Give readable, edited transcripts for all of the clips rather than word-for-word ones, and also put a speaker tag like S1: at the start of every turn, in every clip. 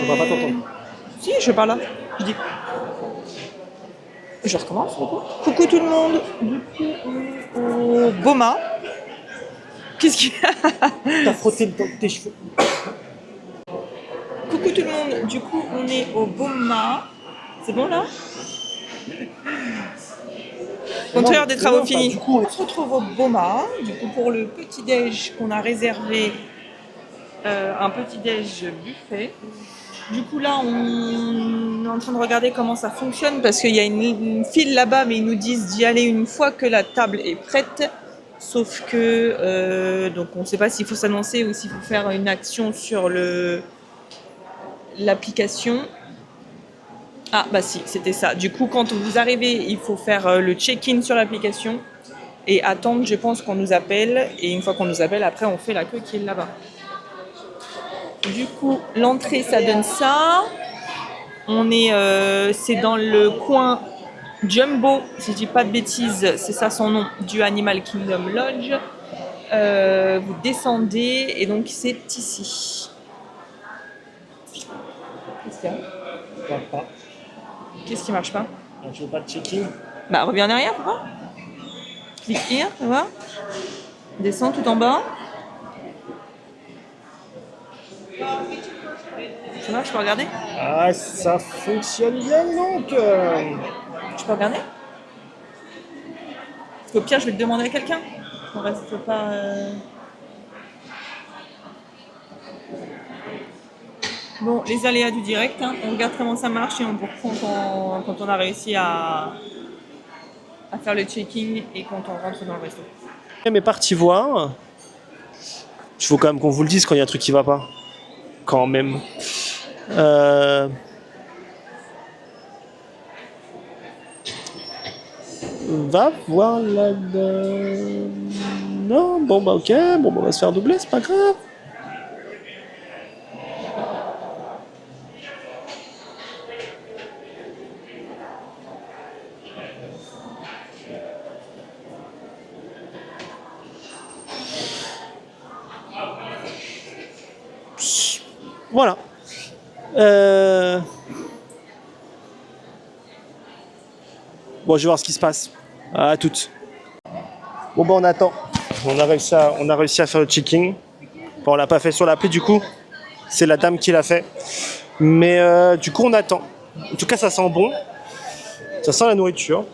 S1: On va pas t'entendre.
S2: Si, je parle là. Je dis. Je recommence. Coucou tout le monde. Du coup, on est au Boma. Qu'est-ce qu'il y a?
S1: T'as frotté tes cheveux.
S2: Coucou tout le monde. Du coup, on est au Boma. C'est bon là? Contrôleur des travaux finis. Du coup, on se retrouve au Boma. Du coup, pour le petit déj qu'on a réservé, un petit déj buffet. Du coup, là, on est en train de regarder comment ça fonctionne parce qu'il y a une file là-bas, mais ils nous disent d'y aller une fois que la table est prête. Sauf que, donc, on ne sait pas s'il faut s'annoncer ou s'il faut faire une action sur l'application. Ah, bah si, c'était ça. Du coup, quand vous arrivez, il faut faire le check-in sur l'application et attendre, je pense, qu'on nous appelle. Et une fois qu'on nous appelle, après, on fait la queue qui est là-bas. Du coup, l'entrée, ça donne ça. On est, c'est dans le coin Jumbo, si je dis pas de bêtises, c'est ça son nom, du Animal Kingdom Lodge. Vous descendez et donc c'est ici. Qu'est-ce qu'il y a?
S1: Ça va pas.
S2: Qu'est-ce qui marche pas?
S1: Je veux pas de checking.
S2: Bah reviens en arrière, faut voir. Clique here, tu vois. Descends tout en bas. Ça va, je peux regarder?
S1: Ah, ça fonctionne bien donc.
S2: Je peux regarder? Parce qu'au pire, je vais te demander à quelqu'un. On reste pas. Bon, les aléas du direct, hein. On regarde comment ça marche et on vous reprend quand on a réussi à faire le checking et quand on rentre dans le resto.
S1: Mais parti voir. Il faut quand même qu'on vous le dise quand il y a un truc qui va pas. Quand même. Va voir la... Non, bon bah ok, bon bah on va se faire doubler, c'est pas grave. Voilà. Bon, je vais voir ce qui se passe. À toutes. Bon, bah, on attend. On a réussi à faire le checking. Bon, on l'a pas fait sur l'appli, du coup. C'est la dame qui l'a fait. Mais du coup, on attend. En tout cas, ça sent bon. Ça sent la nourriture.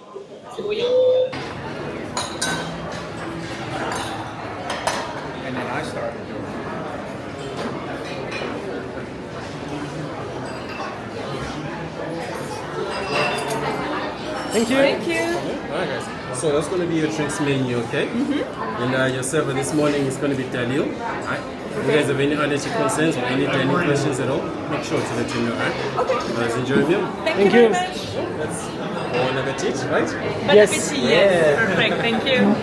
S1: Thank you.
S2: Thank you.
S3: Alright guys, so that's going to be your drinks menu, okay? And your server this morning is going to be Dalil. Alright? If you guys have any allergy concerns or any dining questions at all, make sure to let you know, alright?
S2: Okay.
S3: Guys, enjoy your meal.
S2: Thank you very much.
S3: That's bon appétit, right?
S2: Bon appétit, yes. Perfect, thank you.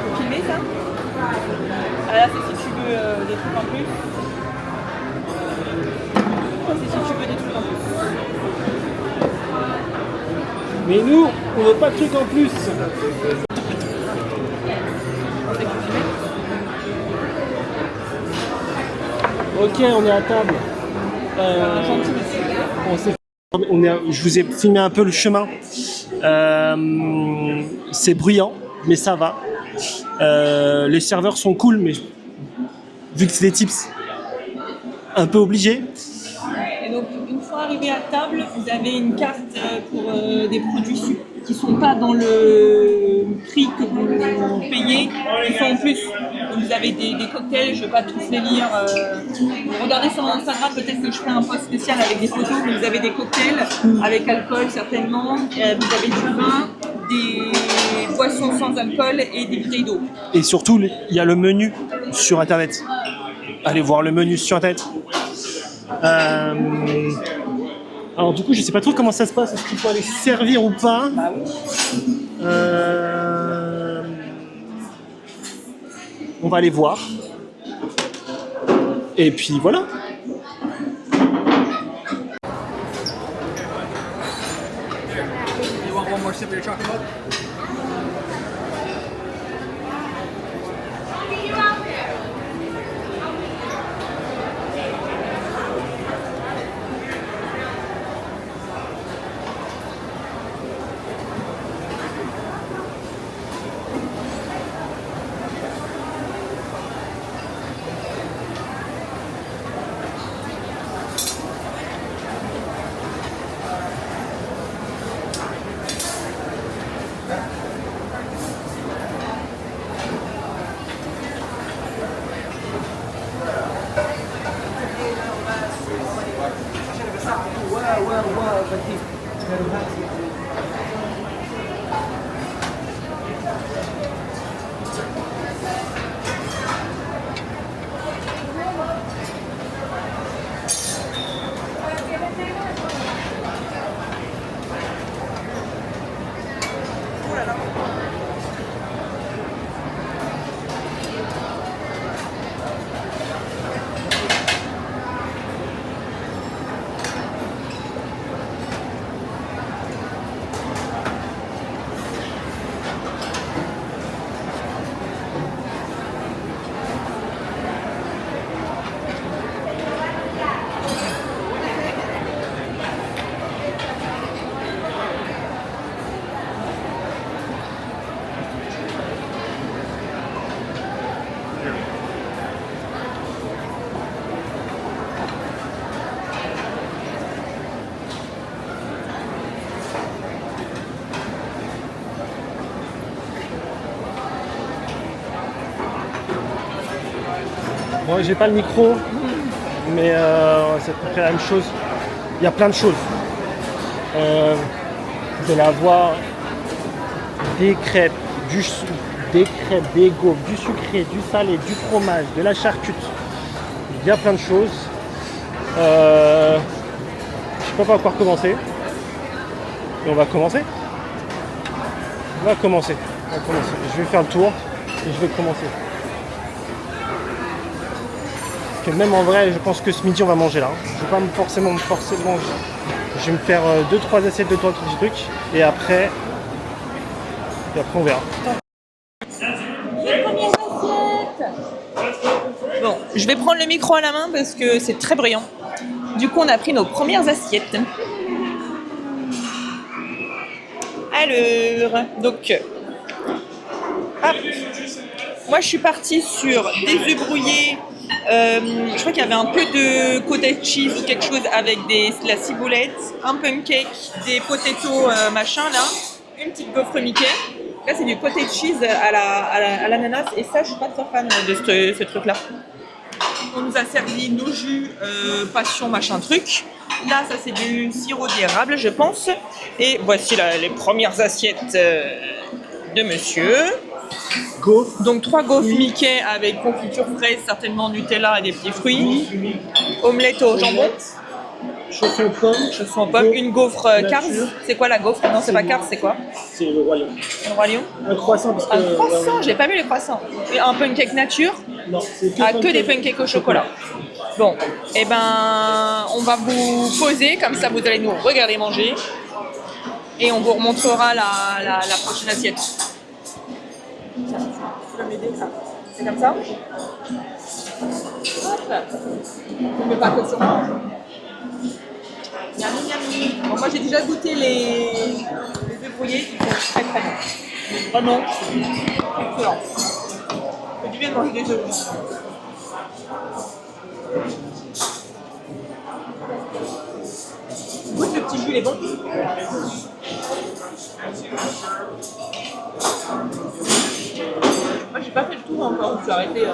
S2: Faut filmer ça? Ah là, c'est si tu veux des trucs en plus. Ça, c'est si tu veux des trucs en plus.
S1: Mais nous, on veut pas de trucs en plus. Ok, on est à table. Je vous ai filmé un peu le chemin. C'est bruyant, mais ça va. Les serveurs sont cool, mais vu que c'est des tips, un peu obligés.
S2: Et donc, une fois arrivé à table, vous avez une carte pour des produits qui ne sont pas dans le prix que vous payez, qui sont en plus. Donc, vous avez des cocktails, je ne vais pas tous les lire. Regardez sur mon Instagram, peut-être que je ferai un post spécial avec des photos, mais vous avez des cocktails avec alcool certainement, vous avez du vin, des boissons sans alcool et des bouteilles d'eau.
S1: Et surtout, il y a le menu sur Internet. Allez voir le menu sur Internet. Alors du coup, je sais pas trop comment ça se passe. Est-ce qu'il faut aller servir ou pas?
S2: Bah oui.
S1: On va aller voir. Et puis voilà.
S4: You want one more sip of your chocolate milk?
S1: Bon, j'ai pas le micro, mais c'est à peu près la même chose. Il y a plein de choses. Vous allez avoir des crêpes, des gaufres, du sucré, du salé, du fromage, de la charcuterie. Il y a plein de choses. Je sais pas par quoi commencer. Et on va commencer. On va commencer. Je vais faire le tour et je vais commencer. Que même en vrai, je pense que ce midi on va manger là. Je vais pas forcément me forcer de manger. Je vais me faire 2-3 assiettes de 3 petits trucs et après on verra.
S2: Les premières assiettes. Bon, je vais prendre le micro à la main parce que c'est très bruyant. Du coup, on a pris nos premières assiettes. Alors, donc, hop. Moi, je suis partie sur des œufs brouillés. Je crois qu'il y avait un peu de cottage cheese ou quelque chose avec la ciboulette, un pancake, des potatoes machin là, une petite gaufre Mickey. Là, c'est du cottage cheese à l'ananas et ça, je suis pas très fan de ce truc là. On nous a servi nos jus passion machin truc. Là, ça c'est du sirop d'érable, je pense. Et voici les premières assiettes de monsieur.
S1: Gaufre.
S2: Donc 3 gaufres Mickey avec confiture fraise, certainement Nutella et des petits fruits. Omelette au jambon.
S1: Chaussons aux pommes.
S2: Une gaufre Cars. C'est quoi la gaufre? Non, c'est pas Cars, c'est quoi?
S1: C'est le royaume.
S2: Le royaume.
S1: Un croissant. Parce que,
S2: Un croissant, j'ai pas vu les croissants. Et un pancake nature.
S1: Non, c'est
S2: Que des pancakes au chocolat. Bon, et ben, on va vous poser, comme ça vous allez nous regarder manger. Et on vous remontrera la prochaine assiette. Tiens, tu vas m'aider ça. C'est comme ça. Hop. Ne mets pas que sur moi. Yami yami. Bon, moi j'ai déjà goûté les œufs brouillés, ils sont très très bons. Vraiment excellent. Ça fait du bien de manger des œufs. Goûte le petit jus, il est bon. Moi j'ai pas fait le tour encore, je suis arrêtée.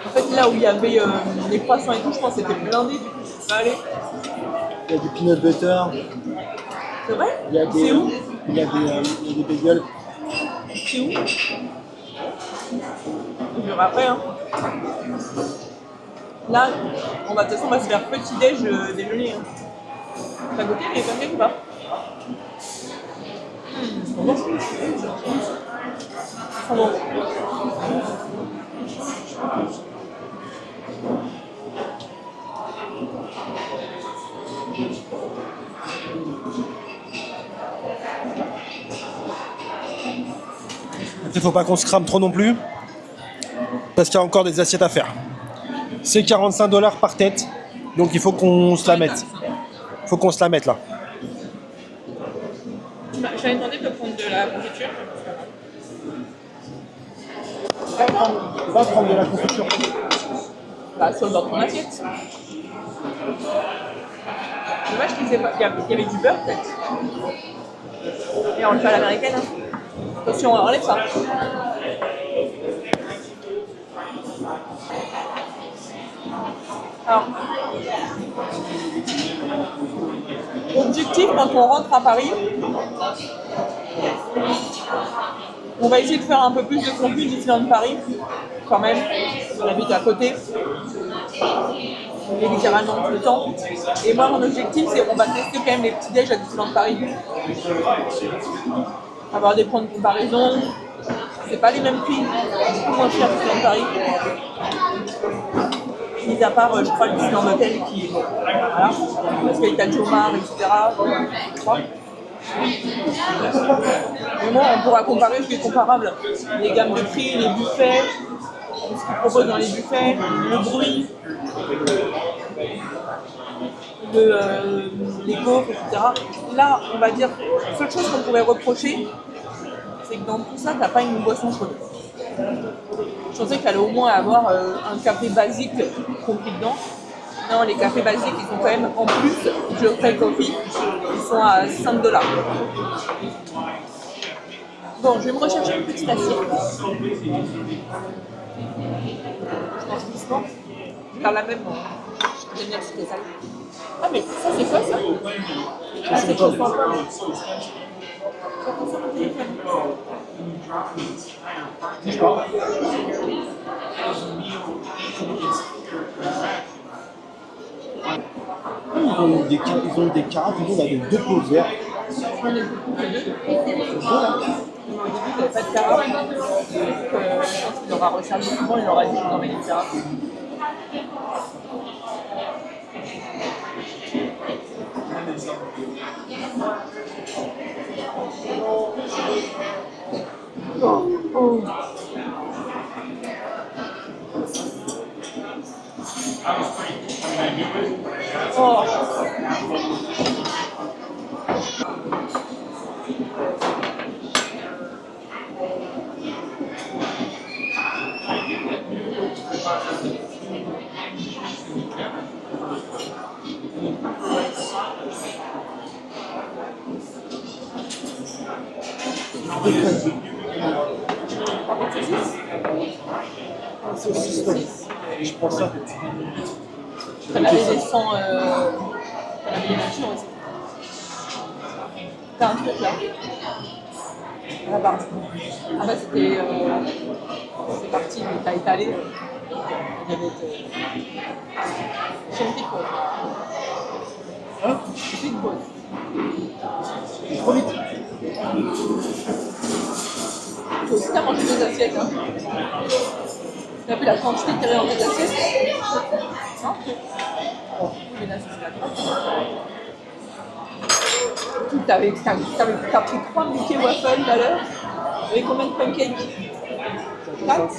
S2: En fait là où il y avait les croissants et tout, je pense que c'était blindé, du coup je suis pas allée.
S1: Il y a du peanut butter.
S2: C'est vrai?
S1: Il y a des,
S2: C'est où?
S1: il y a des bagels.
S2: C'est où? Je verrai après. Hein. Là, de toute façon, on va se faire petit-déj, déjeuner. Hein. T'as goûté les pancakes ou pas? Ils sont bons. Ils sont bons.
S1: Il ne faut pas qu'on se crame trop non plus, parce qu'il y a encore des assiettes à faire. C'est 45$ par tête, donc il faut qu'on se la mette. Il faut qu'on se la mette là.
S2: J'avais demandé de prendre de la confiture.
S1: Va prendre de la confiture.
S2: Bah, soit dans ton assiette. Dommage qu'il y avait du beurre peut-être. Et on le fait à l'américaine. Hein. Attention, on enlève ça. Alors, L'objectif, quand on rentre à Paris, on va essayer de faire un peu plus de contenu Disneyland Paris, quand même. On habite à côté, et littéralement tout le temps. Et moi, mon objectif, c'est qu'on va tester quand même les petits déj à Disneyland Paris. Avoir des points de comparaison. C'est pas les mêmes prix, beaucoup moins cher que Disneyland Paris. Mis à part, je crois, le Disneyland Hotel qui. Voilà. Parce qu'il y a Jomar, etc. Je crois. Mais moi, on pourra comparer ce qui est comparable. Les gammes de prix, les buffets, ce qu'ils proposent dans les buffets, le bruit, les gaufres, etc. Là, on va dire, la seule chose qu'on pourrait reprocher, c'est que dans tout ça, t'as pas une boisson chaude. Je pensais qu'il allait au moins avoir un café basique compris dedans. Non, les cafés basiques, ils sont quand même, en plus du Hotel Coffee, ils sont à 5 $. Bon, je vais me rechercher une petite assiette. Je mange doucement. Je garde la même. J'aime bien que c'est salé. Ah, mais ça, c'est quoi ça? Ah, c'est quoi ça? Ça concerne mon téléphone.
S1: Je parle. Ils ont des carafes, nous on a des 2 pots verts.
S2: On est beaucoup que 2. C'est beau là. Au début, il n'y avait pas de carafe. Je pense qu'il aura resservi souvent, il aura dit qu'on emmène une carafe. Oh. Oh.
S1: Je prends ça.
S2: On avait des sangs, on avait des natures aussi. T'as un truc là. Là-bas. Ah bah c'était. C'est parti, mais t'as étalé. Il y avait. J'ai une petite pause.
S1: Hein?
S2: Une petite pause.
S1: Trop vite.
S2: Toi aussi t'as mangé 2 assiettes, hein. T'as vu la quantité qu'il y avait dans tes assiettes? Non? Oh, mais là c'est la T'as pris 3 Mickey Waffles tout à l'heure. Avec combien de pancakes? 4?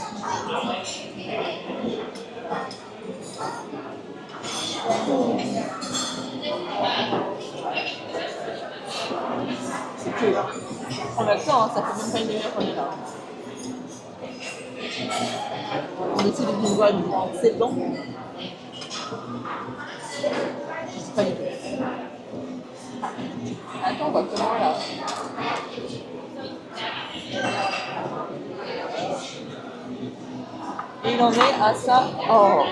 S2: C'est que on a le temps, hein, ça fait même pas une demi-heure qu'on est là. On essaie de vivre en 7 ans. Je sais pas du tout. Attends, on va comment là? Et il en est à ça. Oh!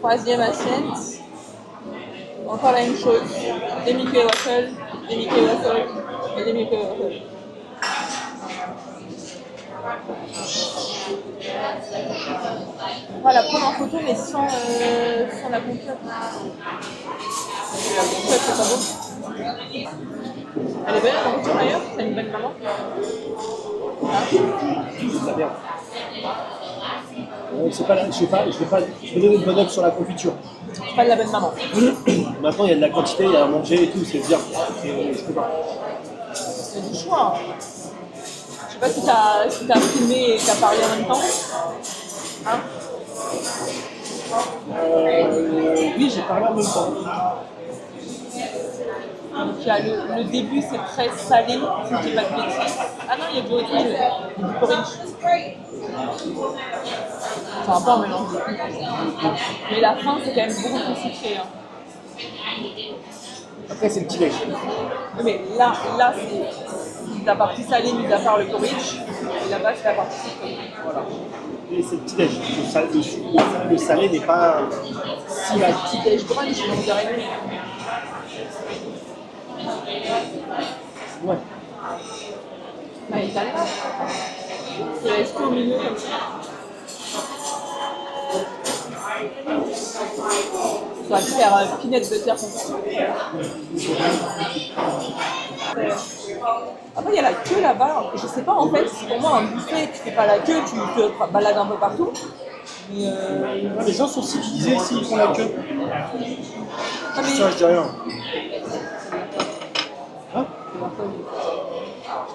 S2: 3e assiette. Encore la même chose. Des Mickey Waffles, des Mickey Waffles et des Mickey Waffles. On va la prendre en photo mais sans la compote. La compote c'est pas beau. Elle est belle la nourriture d'ailleurs, c'est une belle maman.
S1: Très bien. C'est pas là, je vais donner une bonne note sur la confiture.
S2: C'est pas de la belle maman.
S1: Maintenant il y a de la quantité, il y a à manger et tout, c'est bien. Je peux pas.
S2: C'est du choix. Je sais pas si t'as filmé et t'as parlé en même temps. Hein?
S1: Oui, j'ai parlé en même temps.
S2: Donc il y a le début, c'est très salé, si je dis pas de bêtises. Ah non, il y a du hot hill, il y a du porridge. C'est un peu un mélange. Mais la fin, c'est quand même beaucoup plus sucré. Hein.
S1: Après, c'est le petit déj.
S2: Mais là c'est la partie salée, mis à part le porridge. Et là-bas, c'est la partie sucrée. Voilà.
S1: Et c'est le petit déj. Le salé n'est pas si
S2: Si la petite déj brunch, on dirait.
S1: Ouais.
S2: Bah, il t'a l'air. Tu la laisses au milieu comme ça. Tu vas te faire peanut butter comme ça. Après, il y a la queue là-bas. Je sais pas, en fait, pour moi, un buffet, tu fais pas la queue, tu te balades un peu partout. Mais
S1: Les gens sont civilisés ici, ils font la queue.
S2: ah, mais...
S1: Ça, je dis rien. Hein?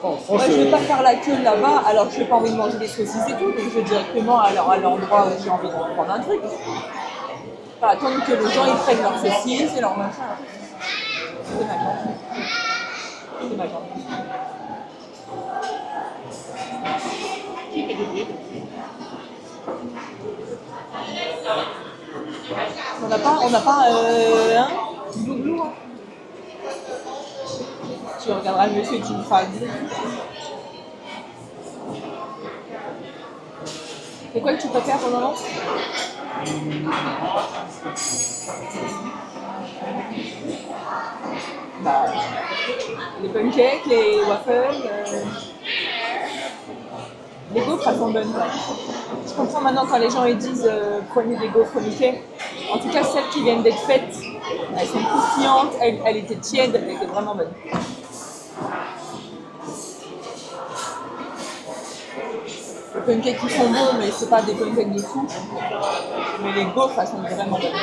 S1: En France,
S2: Ouais, je vais pas faire la queue là-bas, alors je n'ai pas envie de manger des saucisses et tout, donc je vais directement à l'endroit où j'ai envie de prendre un truc. Pas attendre que les gens ils prennent leurs saucisses et leurs machins. C'est dommage. C'est dommage. Qui fait des bruits? On n'a pas un doublou, hein. Tu regarderas le monsieur et tu me feras dire. C'est quoi que tu préfères pour le moment? Bah, les pancakes, les waffles, les gaufres, elles sont bonnes. Ouais. Je comprends maintenant quand les gens ils disent prenez des gaufres Mickey. En tout cas, celles qui viennent d'être faites, elles sont croustillantes, elles étaient tièdes, elles étaient vraiment bonnes. Les pancakes qui sont bons, mais c'est pas des pancakes de fou. Mais les gaufres, elles sont vraiment bonnes.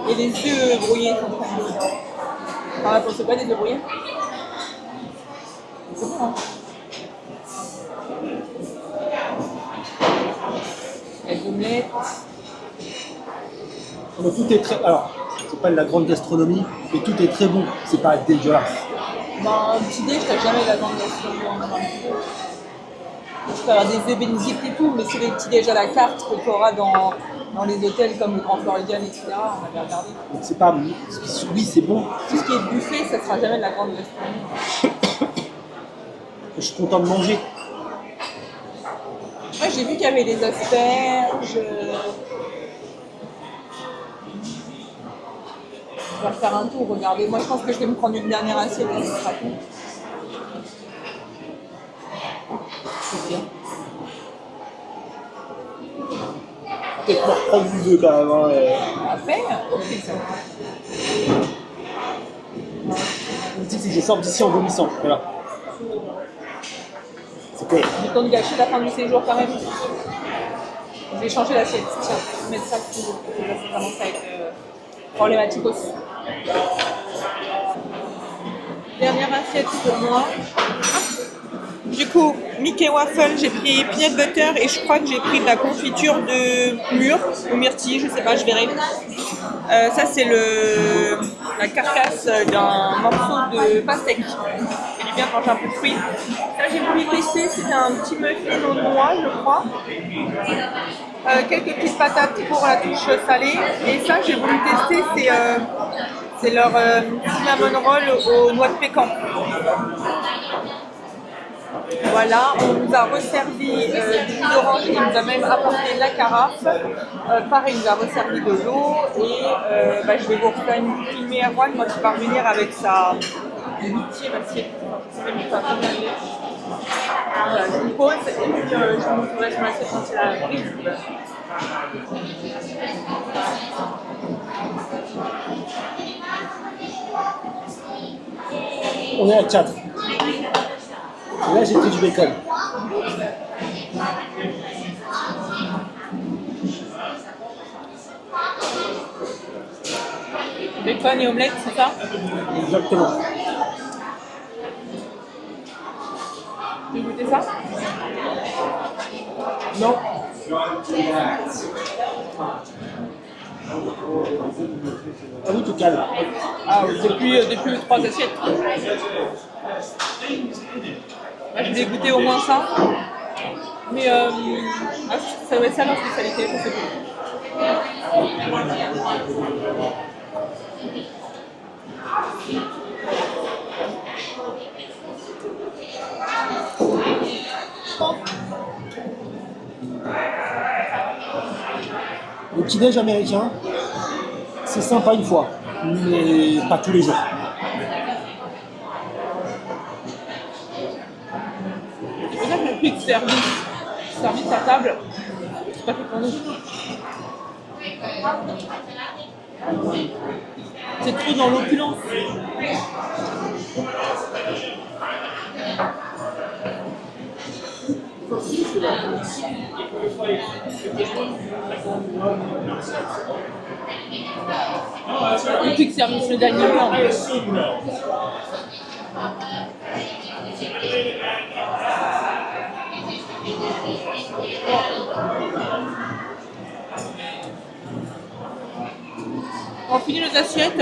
S2: Et les œufs brouillés sont très bons. Ah, vous pensez pas des œufs brouillés? C'est bon, hein? Les omelettes.
S1: mais tout est très. Alors, c'est pas de la grande gastronomie, mais tout est très bon. C'est pas dégueulasse.
S2: Dans un petit déj, t'as jamais la grande gastronomie en Europe. Tu peux avoir des œufs bénédicts et tout, mais c'est les petits déj à la carte que tu auras dans les hôtels comme le Grand Floridian, etc. On avait regardé.
S1: Donc c'est pas. Oui, c'est bon.
S2: Tout ce qui est buffet, ça sera jamais de la grande gastronomie.
S1: Je suis content de manger.
S2: Moi, j'ai vu qu'il y avait des asperges. On va faire un tour, regardez. Moi, je pense que je vais me prendre une dernière assiette, ça sera tout. C'est bien.
S1: Peut-être pour reprendre du deux quand même. Hein,
S2: Après, ok, ça.
S1: Le truc, c'est que je sors d'ici en vomissant. Voilà. C'est clair.
S2: Le temps de gâcher la fin du séjour quand même. Je vais changer l'assiette. Tiens, je vais mettre ça toujours. Ça commence à être problématique aussi. Dernière assiette pour moi. Du coup, Mickey Waffle, j'ai pris peanut butter et je crois que j'ai pris de la confiture de mûre ou myrtille, je sais pas, je verrai. Ça, c'est la carcasse d'un morceau de pastèque. C'est du bien quand j'ai un peu de fruits. Ça, j'ai voulu tester, c'était un petit muffin aux noix, je crois. Quelques petites patates pour la touche salée. Et ça, j'ai voulu tester, c'est leur cinnamon roll aux noix de pécan. Voilà, on nous a resservi du jus d'orange, il nous a même apporté la carafe. Pareil, il nous a resservi de l'eau et je vais vous refaire une filmée à Juan, moi qui va revenir avec sa 8e assiette. Je sais même pas combien elle est. Voilà, je vous pose et puis je vous montrerai son assiette quand il a pris.
S1: On est à 4. Et là, j'ai pris du bacon.
S2: Bacon et omelette, c'est ça?
S1: Exactement.
S2: Tu veux goûter ça?
S1: Non. Ah oui, tout calme.
S2: Ah oui, depuis 3 assiettes. Là, je voulais goûter au moins ça. Mais ça doit être ça leur spécialité, je sais plus.
S1: Le petit-déj américain, c'est sympa une fois. mais pas tous les jours.
S2: C'est pour ça que le quick service à table, c'est pas fait pour nous. C'est trop dans l'opulence. Le quick service, le dining plan. On finit nos assiettes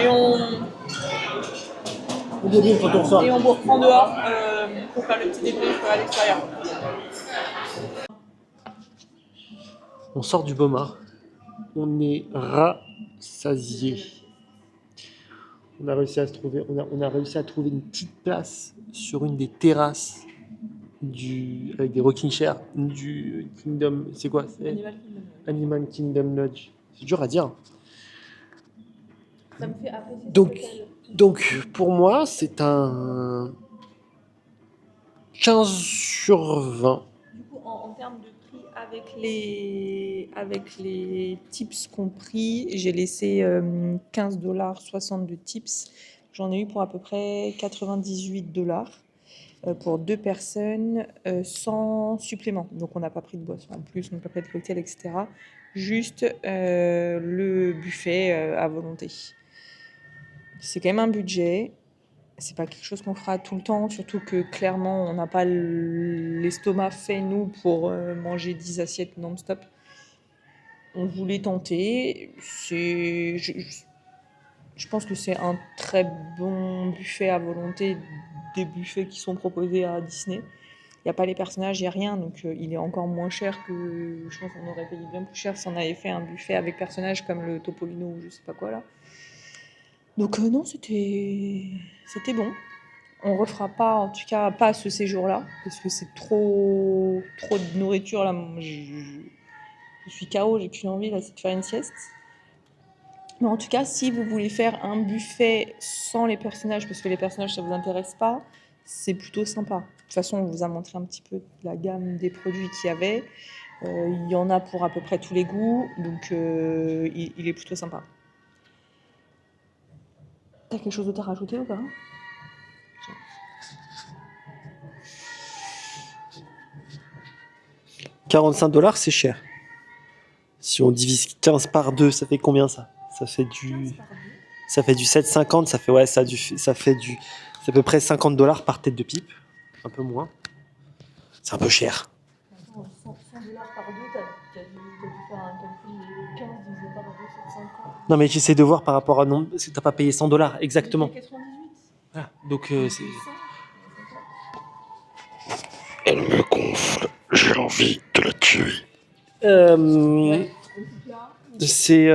S2: et on
S1: Quand on sort.
S2: Et on vous reprend dehors pour faire le petit débrief à l'extérieur.
S1: On sort du Boma. On est rassasié. On a réussi à trouver une petite place sur une des terrasses avec des rocking chairs du Kingdom. C'est quoi? C'est Animal Kingdom Lodge. C'est dur à dire.
S2: Ça me fait apprécier.
S1: Donc pour moi, c'est un 15 sur 20.
S2: Du coup, en termes de prix, avec les tips compris, j'ai laissé $15, 62 tips. J'en ai eu pour à peu près $98 pour 2 personnes sans supplément. Donc on n'a pas pris de boisson en plus, on n'a pas pris de cocktail, etc. Juste le buffet à volonté. C'est quand même un budget. C'est pas quelque chose qu'on fera tout le temps, surtout que clairement on n'a pas l'estomac fait nous pour manger 10 assiettes non-stop. On voulait tenter. Je pense que c'est un très bon buffet à volonté des buffets qui sont proposés à Disney. Il n'y a pas les personnages, il n'y a rien, donc il est encore moins cher que... Je pense qu'on aurait payé bien plus cher si on avait fait un buffet avec personnages comme le Topolino ou je sais pas quoi là. Donc non, c'était bon. On refera pas, en tout cas pas ce séjour-là, parce que c'est trop de nourriture là. Je suis KO, j'ai qu'une envie là, c'est de faire une sieste. Mais en tout cas, si vous voulez faire un buffet sans les personnages, parce que les personnages ça vous intéresse pas, c'est plutôt sympa. De toute façon, on vous a montré un petit peu la gamme des produits qu'il y avait. Il y en a pour à peu près tous les goûts, donc il est plutôt sympa. T'as quelque chose d'autre à rajouter ou pas?
S1: 45$, c'est cher. Si on divise 15 par 2, ça fait combien ça? Ça fait du 7,50, ça fait c'est à peu près $50 par tête de pipe, un peu moins. C'est un peu cher.
S2: $100 par 2, t'as dû faire un calcul de 15 divisé par 2, c'est 50.
S1: Non mais j'essaie de voir par rapport à nombre, t'as pas payé $100 exactement.
S2: 98.
S1: Voilà, donc c'est... Elle me gonfle, j'ai envie de la tuer. C'est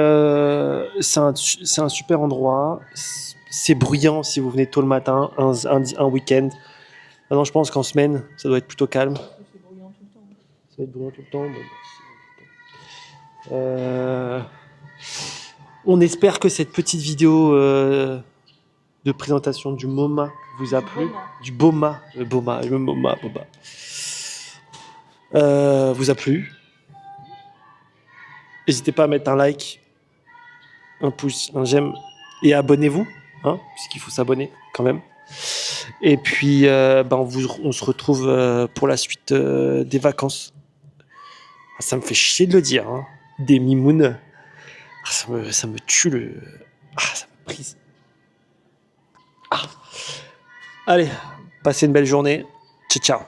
S1: un super endroit. C'est bruyant si vous venez tôt le matin, un week-end. Maintenant, je pense qu'en semaine, ça doit être plutôt calme.
S2: C'est bruyant tout le temps.
S1: Ça va être bruyant tout le temps. On espère que cette petite vidéo de présentation du MoMA vous a plu. Du Boma. Vous a plu. N'hésitez pas à mettre un like, un pouce, un j'aime et abonnez-vous, hein, puisqu'il faut s'abonner quand même. Et puis, on se retrouve pour la suite des vacances. Ah, ça me fait chier de le dire, hein. Des mimounes. Ah, ça me tue le... Ah, ça me prise. Ah. Allez, passez une belle journée. Ciao, ciao.